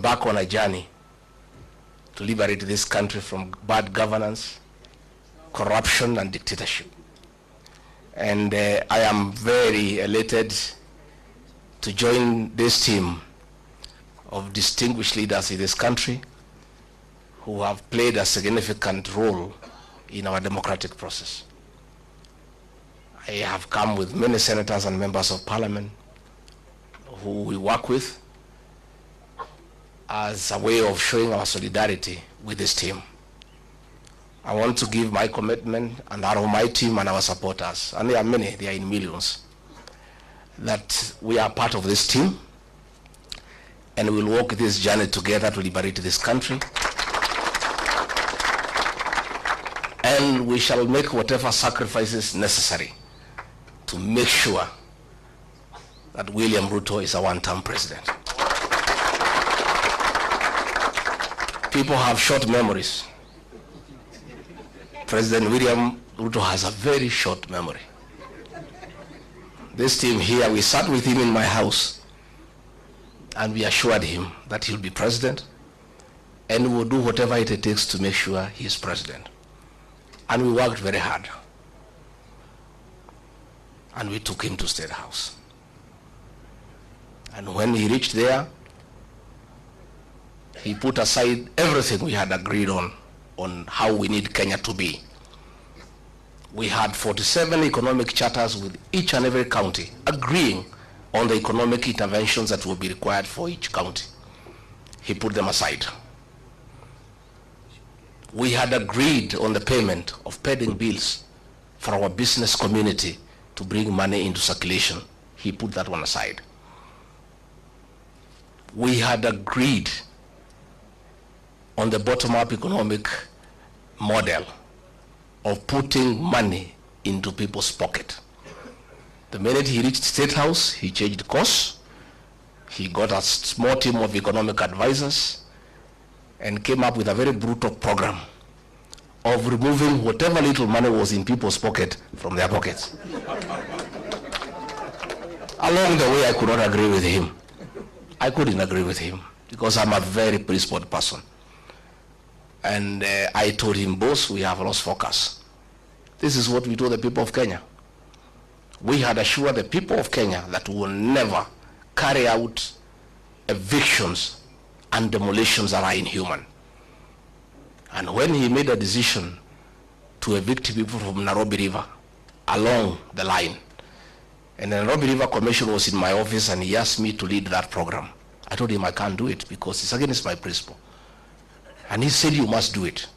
embark on a journey to liberate this country from bad governance, corruption, and dictatorship. And I am very elated to join this team of distinguished leaders in this country who have played a significant role in our democratic process. I have come with many senators and members of parliament who we work with as a way of showing our solidarity with this team. I want to give my commitment and that of my team and our supporters, and there are many, they are in millions, that we are part of this team and we'll walk this journey together to liberate this country. And we shall make whatever sacrifices necessary to make sure that William Ruto is a one-term president. People have short memories. President William Ruto has a very short memory. This team here, we sat with him in my house and we assured him that he'll be president and we'll do whatever it takes to make sure he's president. And we worked very hard. And we took him to State House. And when he reached there, he put aside everything we had agreed on how we need Kenya to be. We had 47 economic charters with each and every county agreeing on the economic interventions that will be required for each county. He put them aside. We had agreed on the payment of pending bills for our business community to bring money into circulation. He put that one aside. We had agreed on the bottom-up economic model of putting money into people's pocket. The minute he reached State House, he changed course. He got a small team of economic advisors and came up with a very brutal program of removing whatever little money was in people's pocket from their pockets. Along the way, I could not agree with him. I couldn't agree with him because I'm a very principled person. And I told him, boss, we have lost focus. This is what we told the people of Kenya. We had assured the people of Kenya that we will never carry out evictions and demolitions that are inhuman. And when he made a decision to evict people from Nairobi River along the line, and the Nairobi River Commission was in my office and he asked me to lead that program, I told him I can't do it because it's against my principle. And he said, you must do it.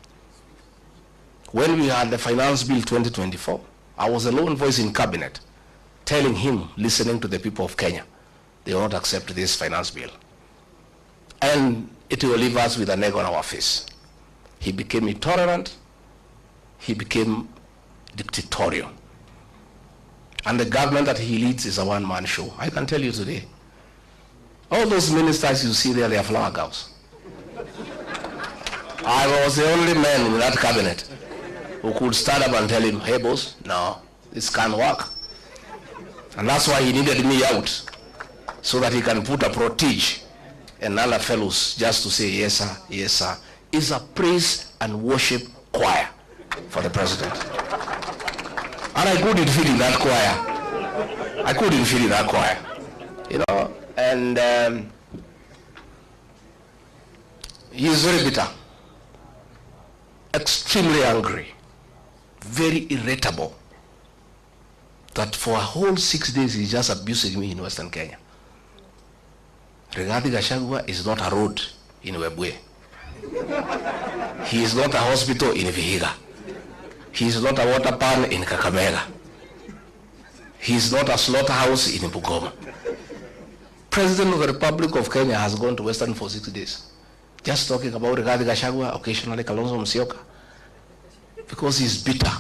When we had the Finance Bill 2024, I was a lone voice in cabinet telling him, listening to the people of Kenya, they will not accept this finance bill. And it will leave us with an egg on our face. He became intolerant. He became dictatorial. And the government that he leads is a one-man show. I can tell you today, all those ministers you see there, they are flower girls. I was the only man in that cabinet who could stand up and tell him, hey boss, no, this can't work. And that's why he needed me out, so that he can put a protege and other fellows just to say, yes sir, yes sir. It's a praise and worship choir for the president. And I couldn't fit in that choir. I couldn't fit in that choir. You know, and he is very bitter, extremely angry, very irritable, that for a whole 6 days he's just abusing me in Western Kenya. Rigathi Gachagua is not a road in Webwe. He is not a hospital in Vihiga. He is not a water pan in Kakamega. He is not a slaughterhouse in Bungoma. President of the Republic of Kenya has gone to Western for 6 days, just talking about Rigathi Gachagua, occasionally Kalonzo Musyoka, because he's bitter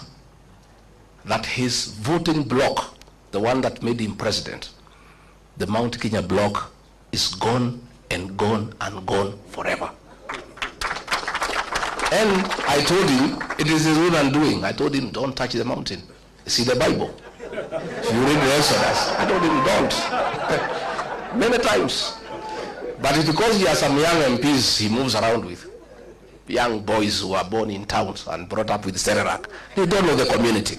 that his voting bloc, the one that made him president, the Mount Kenya bloc, is gone and gone and gone forever. And I told him, it is his own undoing. I told him, don't touch the mountain. See the Bible. If you read the Exodus, I told him, don't. Many times. But it's because he has some young MPs he moves around with. Young boys who are born in towns and brought up with Sererak. They don't know the community.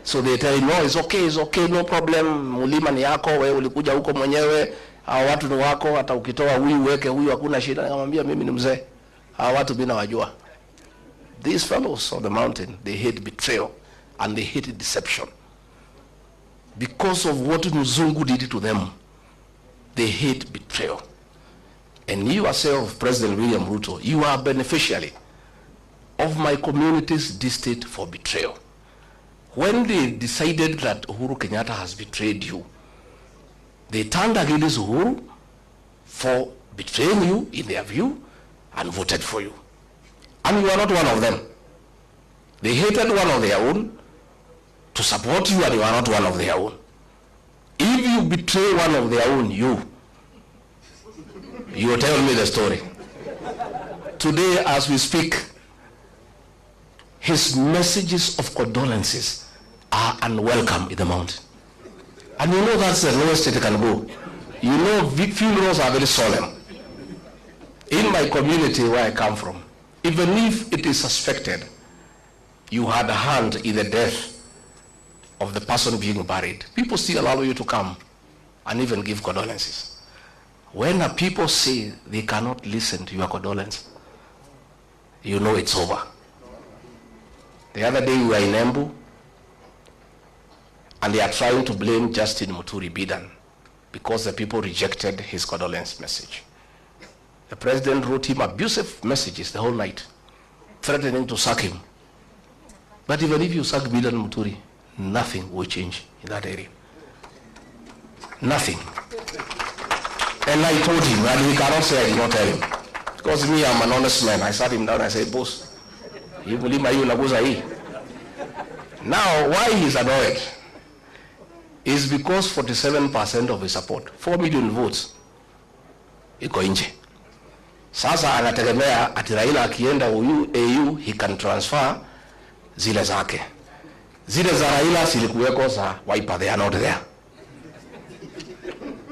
So they tell him, no, it's okay, no problem. Mulima ni yako, wewe ulikuja huko mwenyewe. Hawa watu ni wako, hata ukitoa huyu weke huyu hakuna shida. Nikamwambia mimi ni mzee. Hawa watu mimi nawajua. These fellows of the mountain, they hate betrayal and they hate deception. Because of what Mzungu did to them, they hate betrayal. And you yourself, President William Ruto, you are a beneficiary of my community's distaste for betrayal. When they decided that Uhuru Kenyatta has betrayed you, they turned against Uhuru for betraying you in their view and voted for you. And you are not one of them. They hated one of their own to support you, and you are not one of their own. If you betray one of their own, you will tell me the story. Today, as we speak, his messages of condolences are unwelcome in the mountain. And you know that's the lowest it can go. You know funerals are very solemn. In my community where I come from, even if it is suspected you had a hand in the death of the person being buried, people still allow you to come and even give condolences. When people say they cannot listen to your condolence, you know it's over. The other day we were in Embu, and they are trying to blame Justin Muturi Bidan because the people rejected his condolence message. The president wrote him abusive messages the whole night, threatening to sack him. But even if you sack Bidan Muturi, nothing will change in that area. Nothing. And I told him, and he cannot say I did not tell him. Because me, I'm an honest man. I sat him down and I said, boss, you believe my now, why he's annoyed is because 47% of his support, 4 million votes, iko nje. Sasa anategemea ati Raila akienda AU, he can transfer zile zake. Zile za Raila zilikuweko za Wiper, they are not there.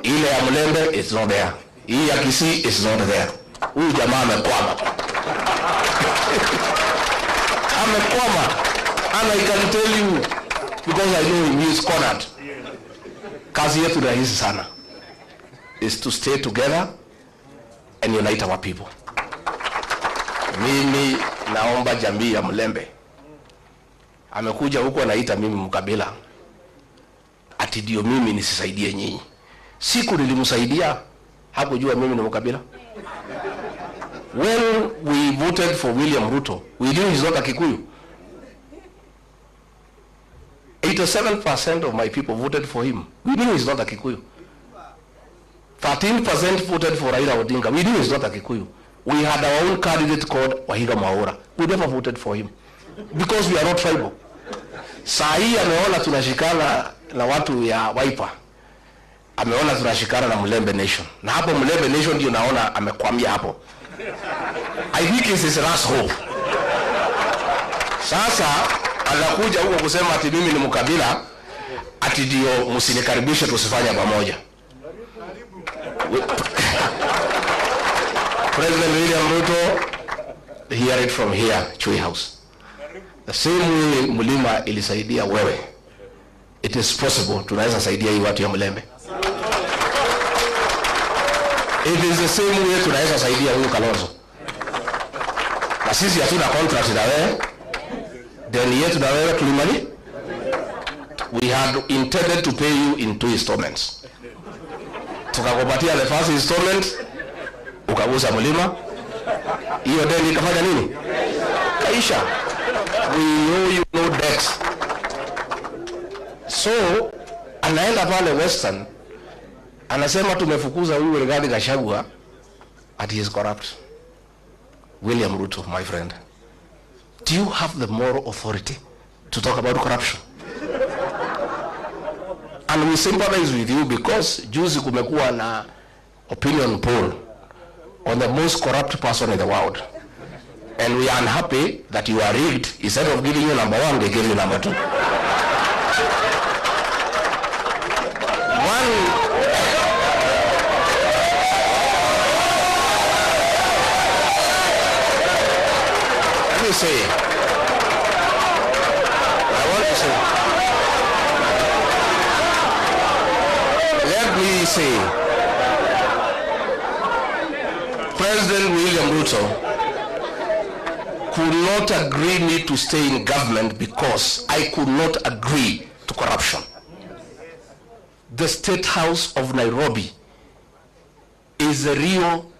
Ile ya Mlembe is not there. Hii ya Kisii is not there. Huyu jamaa amekwama. Amekwama. And I can tell you, because I know him, he is cornered. Kazi yetu rahisi sana is to stay together and unite our people. Mimi naomba jamii ya Mlembe. Amekuja huko anaita mimi mkabila. Ati ndio mimi nisisaidie nyinyi. Siku nilimsaidia, hakujua mimi ni mkabila. When we voted for William Ruto, we knew he's not a Kikuyu. 87% of my people voted for him. We knew he's not a Kikuyu. 13% voted for Raila Odinga. We knew he's not a Kikuyu. We had our own candidate called Wahiga Mwaura. We never voted for him because we are not tribal. Saa hii ameona tunashikana na watu ya Wiper. Ameona tunashikana na Mlembe Nation. Na hapo Mlembe Nation ndio naona amekwamia hapo. I think it's his last hope. Sasa anakuja huko kusema ati mimi ni mkabila, ati ndio msinikaribishe tusifanye pamoja. President William Ruto, hear it from here, Chui House. The same way Mulima ilisaidia wewe, it is possible tunaweza saidia hii watu ya Mlembe. It is the same way tunaweza saidia huyu Kalonzo. Na sisi hatuna contract na wewe. Then yetu na wewe tulimali. We had intended to pay you in 2 installments. Tukakupatia the first installment, ukagusa Mulima. Hiyo deni ikafanya nini? Kaisha. We owe you no debt. So, anaenda pale Western, anasema tumefukuza huyu Rigathi Gachagua, and he is corrupt. William Ruto, my friend, do you have the moral authority to talk about corruption? And we sympathize with you because juzi kumekuwa na opinion poll on the most corrupt person in the world. And we are unhappy that you are rigged. Instead of giving you number 1, they give you number 2. to say, let me say, President William Ruto could not agree me to stay in government because I could not agree to corruption. The State House of Nairobi is the real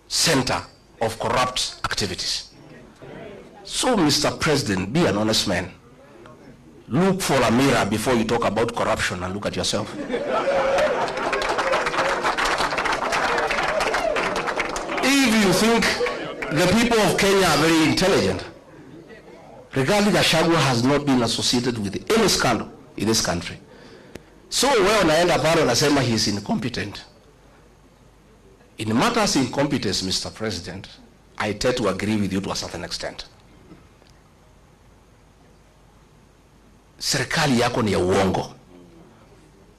center of corrupt activities. So, Mr. President, be an honest man. Look for a mirror before you talk about corruption and look at yourself. If you think the people of Kenya are very intelligent, Rigathi Gachagua has not been associated with any scandal in this country. So wewe unaenda pale unasema he is incompetent. In matters incompetence, Mr. President, I tend to agree with you to a certain extent. Serikali yako ni ya uongo,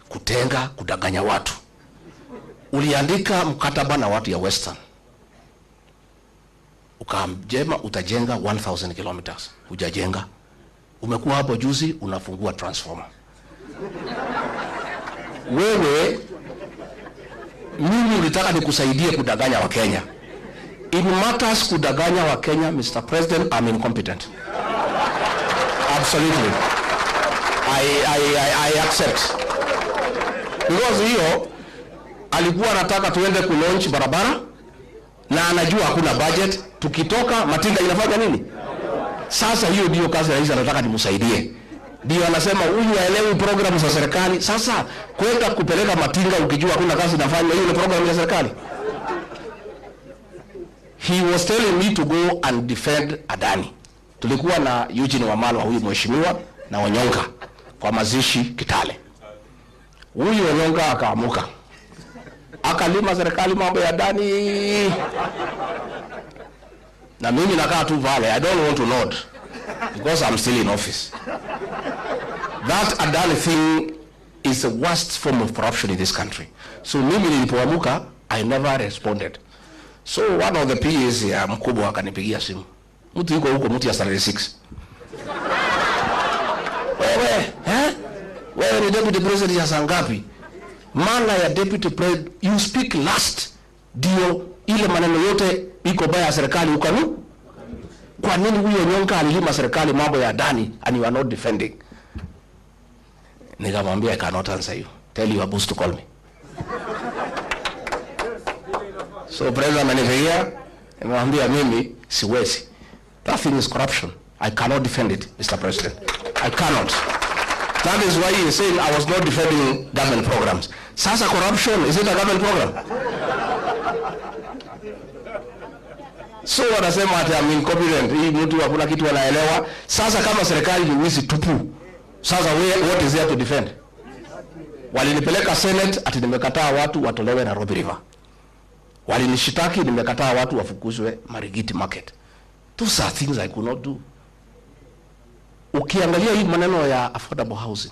kutenga, kudanganya watu. Uliandika mkataba na watu ya Western, ukamjema utajenga 1000 kilometers, hujajenga. Umekuwa hapo juzi unafungua transformer. Wewe mimi ulitaka nikusaidie kudanganya wa Kenya. In matters kudanganya wa Kenya, Mr. President, I'm incompetent. Absolutely. I accept. Because hiyo alikuwa anataka tuende ku-launch barabara na anajua hakuna budget, tukitoka matinga inafanya nini? Sasa hiyo ndio kazi rais anataka nimsaidie. Ndio anasema huyu haelewi programu za serikali. Sasa kwenda kupeleka matinga ukijua hakuna kazi inafanya, hiyo ni programu ya serikali. He was telling me to go and defend Adani. Tulikuwa na Eugene Wamalwa, huyu mheshimiwa, na Onyonga kwa mazishi Kitale. Huyu Onyonga akaamuka, akalima serikali mambo ya Adani, na mimi nakaa tu vale. I don't want to nod because I'm still in office. That Adani thing is the worst form of corruption in this country. So mimi nilipoamuka, I never responded. So one of the PAs ya mkubwa akanipigia simu. Mtu yuko huko, mtu ya salary 6. Wewe ni deputy president ya sangapi? Maana ya deputy president, you speak last. Dio ile maneno yote iko baya serikali ukanu. Kwa nini huyo Nyonga alilima serikali mambo ya Adani and you are not defending? Nikamwambia I cannot answer you. Tell your boss to call me. So president amenifikia, nimwambia mimi siwezi. That thing is corruption. I cannot defend it, Mr. President. I cannot. That is why he is saying I was not defending government programs. Sasa corruption, is it a government program? So wanasema ati I'm incompetent. Hii mtu hakuna kitu anaelewa. Sasa kama serikali ni wizi tupu, sasa what is there to defend? Walinipeleka Senate ati nimekataa watu watolewe Nairobi River. Walinishitaki nimekataa watu wafukuzwe Marigiti Market. Those are things I could not do. Ukiangalia hii maneno ya affordable housing,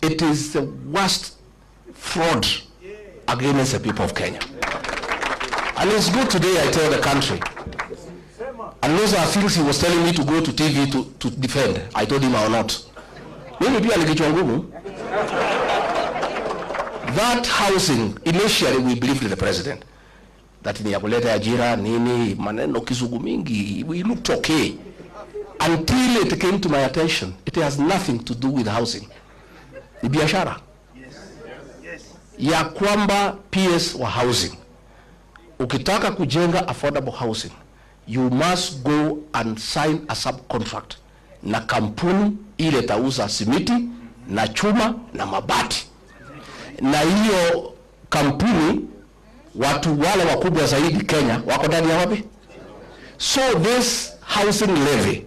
it is the worst fraud against the people of Kenya. And it's good today I tell the country. And those are things he was telling me to go to TV to defend. I told him I will not. Mimi pia nikichwa ngumu. That housing, initially we believed in the president. That ni ya kuleta ajira, nini, maneno kizungu mingi, we looked okay. Until it came to my attention, it has nothing to do with housing. Ni biashara. Ya kwamba PS wa housing. Ukitaka kujenga affordable housing, you must go and sign a subcontract na kampuni ile tauza simiti na chuma na mabati. Na hiyo kampuni watu wale wakubwa zaidi Kenya wako ndani ya wapi? So this housing levy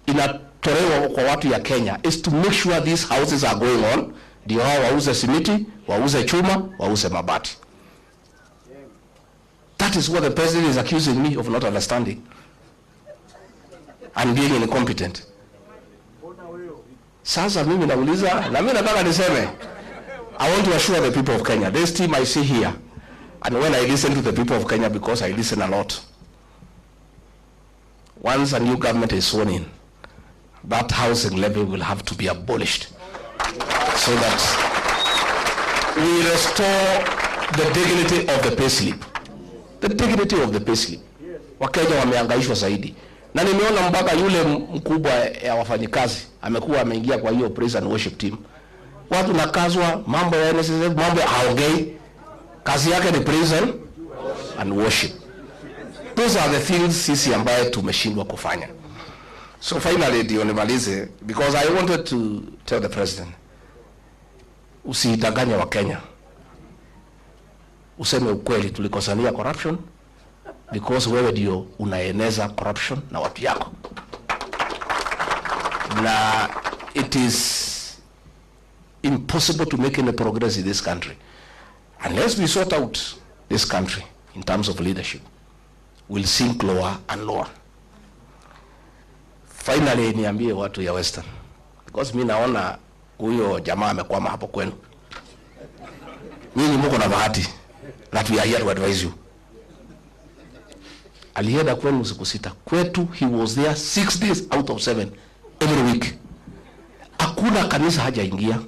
inatolewa kwa watu ya Kenya is to make sure these houses are going on. Ndio hao wauze simiti, wauze chuma, wauze mabati. That is what the president is accusing me of not understanding and being incompetent. Sasa mimi nauliza, na mimi nataka niseme, I want to assure the people of Kenya, this team I see here, and when I listen to the people of Kenya, because I listen a lot, once a new government is sworn in, that housing levy will have to be abolished so that we restore the dignity of the payslip. The dignity of the payslip. Wakenya wamehangaishwa zaidi. Na nimeona mpaka yule mkubwa ya wafanyikazi amekuwa ameingia kwa hiyo praise and worship team. Watu nakazwa mambo ya NSSF, mambo haongei. Kazi yake ni praise and worship. Those are the things sisi ambaye tumeshindwa kufanya. So finally ndio nimalize, because I wanted to tell the president, usidanganye wa Kenya. Useme ukweli, tulikosania corruption because wewe ndio unaeneza corruption na watu yako. Na it is impossible to make any progress in this country unless we sort out this country in terms of leadership. We'll sink lower and lower. Finally niambie watu ya Western, because mimi naona huyo jamaa amekwama hapo kwenu. Nyinyi mko na bahati that we are here to advise you. Alienda kwenu siku 6. Kwetu he was there 6 days out of 7 every week. Hakuna kanisa hajaingia.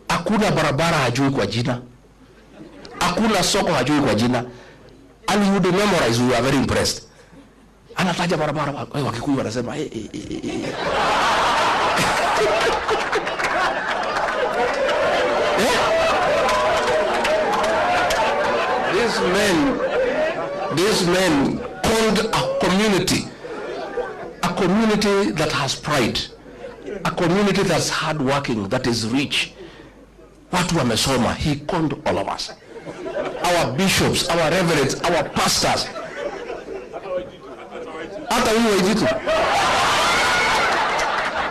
Hakuna barabara hajui kwa jina. Hakuna soko hajui kwa jina. And you would memorize, we are very impressed. Anataja barabara, Wakikuyu wanasema These men called a community that has pride, a community that's hardworking, that is rich. Watu wamesoma. He called all of us, our bishops, our reverends, our pastors. Hata huyo Waititu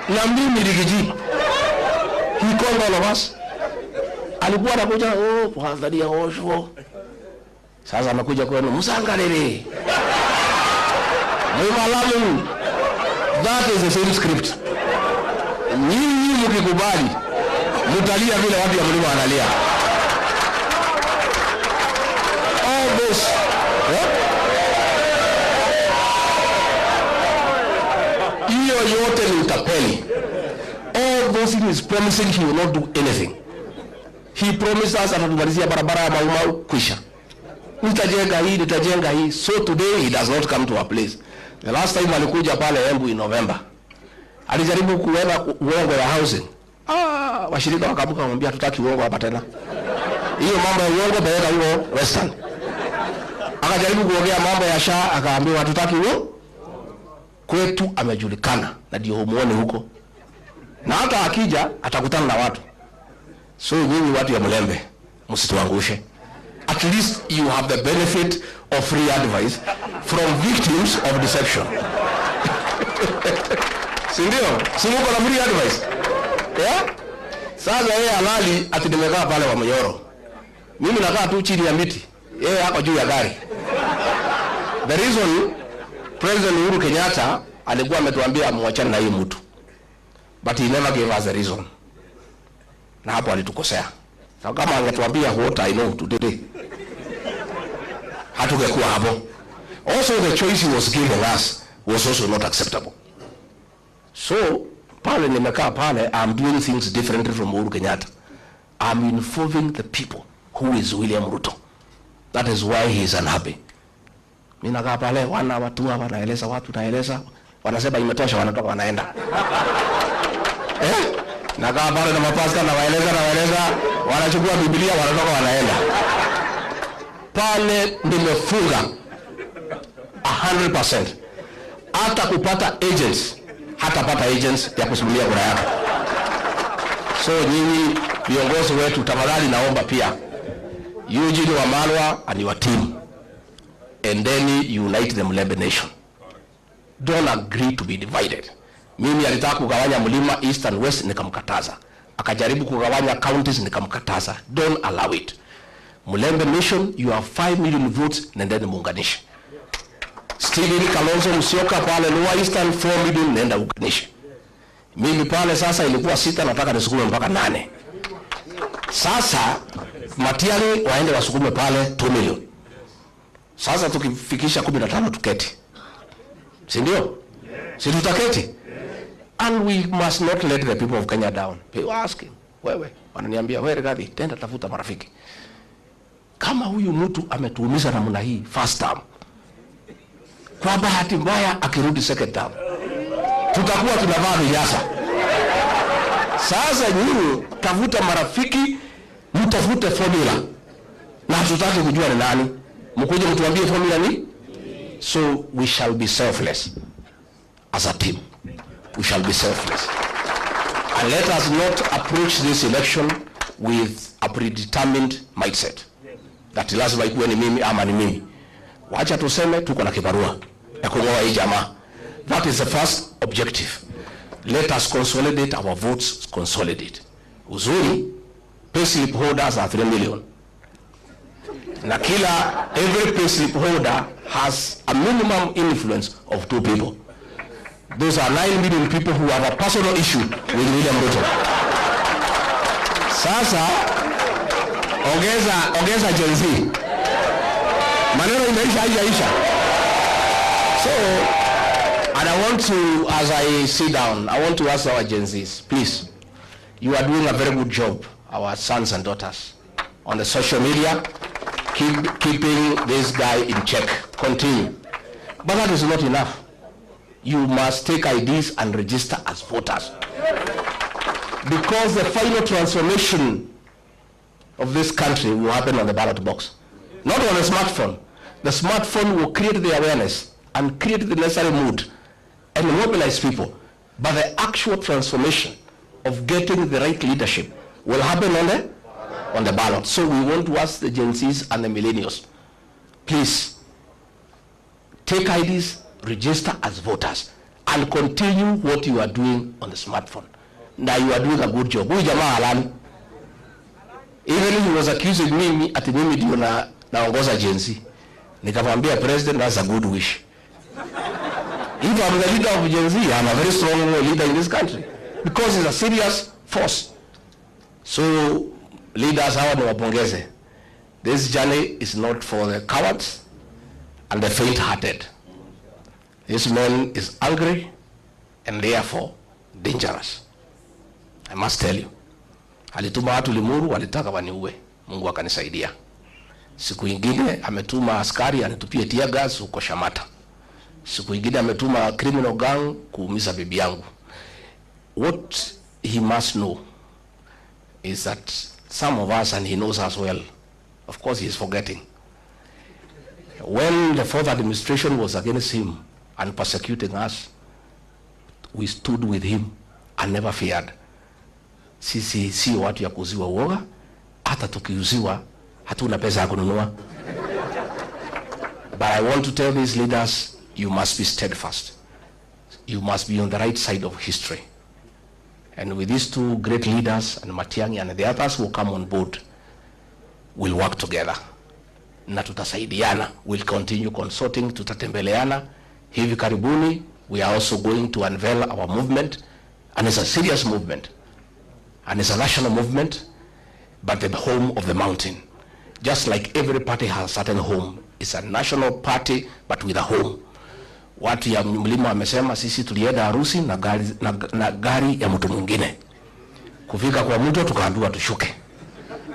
na mimi Rigiji, he called all of us. Alikuwa anakuja kuangalia osho. Sasa amekuja kwenu Musangalele, Mwalamu. That is the same script. Nyinyi mkikubali mtalia vile watu ya mlima wanalia. All this hiyo yote ni utapeli. All those things promising he will not do anything. He promised us atamalizia barabara ya Mau kwisha. Nitajenga hii. So today he does not come to our place. The last time alikuja pale Embu in November, alijaribu kuona uongo ya housing. Washirika wakabuka kumwambia tutaki uongo hapa tena. Hiyo mambo ya uongo baada huo Western. Akajaribu kuongea mambo ya SHA, akaambiwa hatutaki uongo. Kwetu amejulikana na ndio humuone huko. Na hata akija atakutana na watu. So nyinyi watu ya Mlembe msituangushe. At least you have the benefit of free advice from victims of deception. Sindio? Simuko na free advice. Yeah? Sasa yeye halali ati nimekaa pale wa Mnyoro. Mimi nakaa tu chini ya miti. Yeye hako juu ya gari. The reason President Uhuru Kenyatta alikuwa ametuambia muachane na hii mtu. But he never gave us a reason. Na hapo alitukosea. Sasa kama angetuambia what I know today, hatungekuwa hapo. Also the choice he was giving us was also not acceptable. So pale nimekaa pale, I'm doing things differently from Uhuru Kenyatta. I'm involving the people who is William Ruto. That is why he is unhappy. Mimi nakaa pale, watu wanaeleza watu, naeleza, wanasema imetosha, wanatoka wanaenda. Nakaa pale na mapasta na waeleza, wanachukua Biblia, wanatoka wanaenda. Pale nimefunga 100%. Hata kupata agents, hatapata agents ya kusimamia kura yake. So nyinyi viongozi wetu, tafadhali naomba pia Eugene Wamalwa and your team, and then unite the Mlembe nation. Don't agree to be divided. Mimi alitaka kugawanya mlima east and west, nikamkataza. Akajaribu kugawanya counties, nikamkataza. Don't allow it. Mlembe nation, you have 5 million votes, nendeni muunganishe. Stephen Kalonzo Musyoka pale Lower Eastern 4 million, nenda uunganishe. Mimi pale sasa ilikuwa 6, nataka nisukume mpaka 8. Sasa Matiang'i waende wasukume pale 2 million. Sasa tukifikisha 15 tuketi. Si ndio? Si tutaketi? And we must not let the people of Kenya down. They were asking, wewe, wananiambia, wewe Rigathi, tenda tafuta marafiki. Kama huyu mtu ametuumiza namna hii first term, kwa bahati mbaya akirudi second term, tutakuwa tunavaa vinyasa. Sasa nyinyi tafuta marafiki, mtafute formula. Na hatutaki kujua ni nani. Mkuje mtuambie formula ni? So we shall be selfless as a team. We shall be selfless. And let us not approach this election with a predetermined mindset. That lazima ikuwe ni mimi ama ni mimi. Wacha tuseme tuko na kibarua ya kungoa hii jamaa. That is the first objective. Let us consolidate our votes, consolidate. Uzuri, payslip holders are 3 million. Na kila, every payslip holder has a minimum influence of 2 people. Those are 9 million people who have a personal issue with William Ruto. Sasa, ongeza Gen Z. Maneno imeisha. So, and I want to, as I sit down, I want to ask our Gen Zs, please, you are doing a very good job, our sons and daughters, on the social media, keeping this guy in check. Continue. But that is not enough. You must take IDs and register as voters. Because the final transformation of this country will happen on the ballot box. Not on a smartphone. The smartphone will create the awareness and create the necessary mood and mobilize people. But the actual transformation of getting the right leadership will happen on the ballot. So we want to ask the Gen Zs and the millennials, please, take IDs, register as voters, and continue what you are doing on the smartphone. Now you are doing a good job. Huyu jamaa halali. Even if he was accusing me, ati mimi ndio naongoza Gen Z. Nikamwambia president, that's a good wish. If I'm the leader of Gen Z, I'm a very strong leader in this country. Because it's a serious force. So, leaders, hawa niwapongeze. This journey is not for the cowards and the faint-hearted. This man is angry and therefore dangerous. I must tell you. Alituma watu Limuru, walitaka waniue. Mungu akanisaidia. Siku ingine ametuma askari anitupie tear gas huko Shamata. Siku ingine ametuma criminal gang kuumiza bibi yangu. What he must know is that some of us, and he knows us well, of course he is forgetting. When the fourth administration was against him and persecuting us, we stood with him and never feared. Sisi si watu ya kuziwa uoga, hata tukiuziwa hatuna pesa ya kununua. But I want to tell these leaders, you must be steadfast. You must be on the right side of history. And with these two great leaders, and Matiang'i and the others who come on board, we'll work together. Na tutasaidiana. We'll continue consulting, tutatembeleana. Hivi karibuni, we are also going to unveil our movement. And it's a serious movement. And it's a national movement, but the home of the mountain. Just like every party has a certain home. It's a national party, but with a home. Watu ya mlima wamesema sisi tulienda harusi na gari ya mtu mwingine. Kufika kwa mtu tukaambiwa tushuke.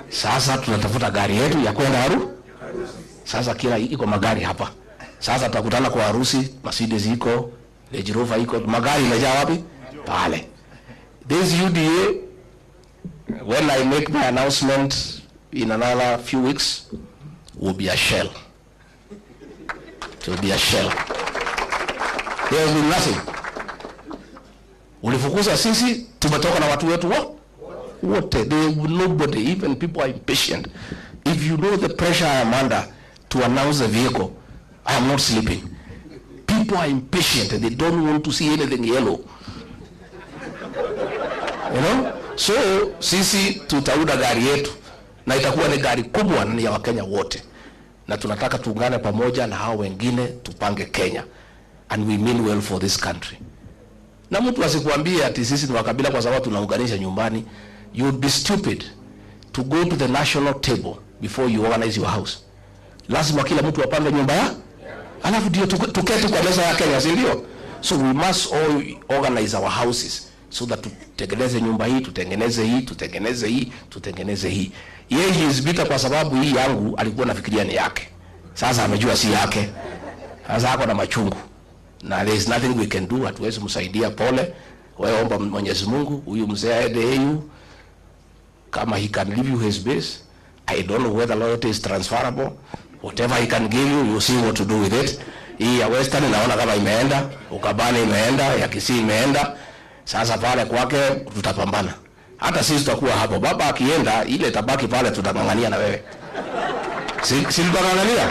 Sasa tunatafuta gari yetu ya kwenda harusi. Sasa kila iko magari hapa. Sasa tutakutana kwa harusi, Mercedes iko, Range Rover iko, magari imejaa wapi? Pale. This UDA, when I make my announcement in another few weeks, will be a shell. It will be a shell. There will be nothing. Ulifukuza sisi, tumetoka na watu wetu wote. Nobody, even people are impatient. If you know the pressure I am under to announce the vehicle, I am not sleeping. People are impatient and they don't want to see anything yellow. You know? So, sisi tutauda gari yetu. Na itakuwa ni gari kubwa ni ya Wakenya wote. Na tunataka tuungane pamoja na hao wengine tupange Kenya. And we mean well for this country. Na mtu asikuambie ati sisi ni wakabila kwa sababu tunaunganisha nyumbani. You would be stupid to go to the national table before you organize your house. Lazima kila mtu apange nyumba Alafu ndio tuketi kwa meza ya Kenya, si ndio? So we must all organize our houses so that tutengeneze nyumba hii, tutengeneze hii, tutengeneze hii, tutengeneze hii. Yeye is bitter kwa sababu hii yangu alikuwa anafikiria ni yake. Sasa amejua si yake. Sasa ako na machungu. Na there is nothing we can do, hatuwezi msaidia. Pole. Wewe omba Mwenyezi Mungu, huyu mzee aende EU kama he can give you his base. I don't know whether loyalty is transferable. Whatever he can give you, you see what to do with it. Hii ya Western naona kama imeenda, Ukabani imeenda, ya Kisii imeenda. Sasa pale kwake tutapambana. Hata sisi tutakuwa hapo. Baba akienda, ile tabaki pale tutangangania na wewe. Si tutangangania?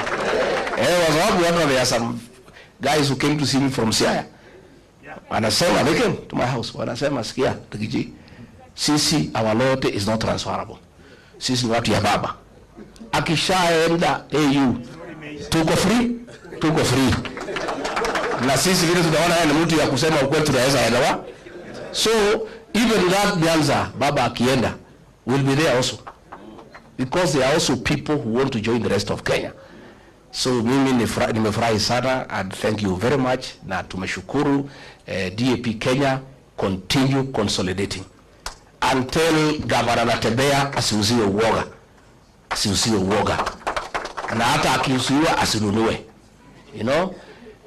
Kwa sababu there are some guys who came to see me from Siaya. Wanasema, they came to my house. Wanasema, sikia, Tukiji, sisi, our loyalty is not transferable. Sisi ni watu ya baba. Akishaenda AU, tuko free. Na sisi vile tunaona yeye ni mtu ya kusema ukweli, tunaweza elewa. So, even that Nyanza, baba akienda, will be there also. Because there are also people who want to join the rest of Kenya. So mimi nimefurahi sana and thank you very much, na tumeshukuru. DAP Kenya continue consolidating until Governor Natembea asiuziwe uoga, na hata akiuziwa asinunue. You know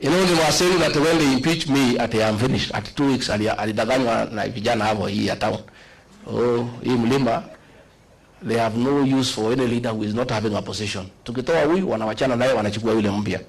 they were saying that when they impeach me at I am finished at 2 weeks, alidanganywa na vijana hapo hii ya town. Hii mlima, they have no use for any leader who is not having a position. Tukitoa huyu wanawachana naye, wanachukua yule mpya.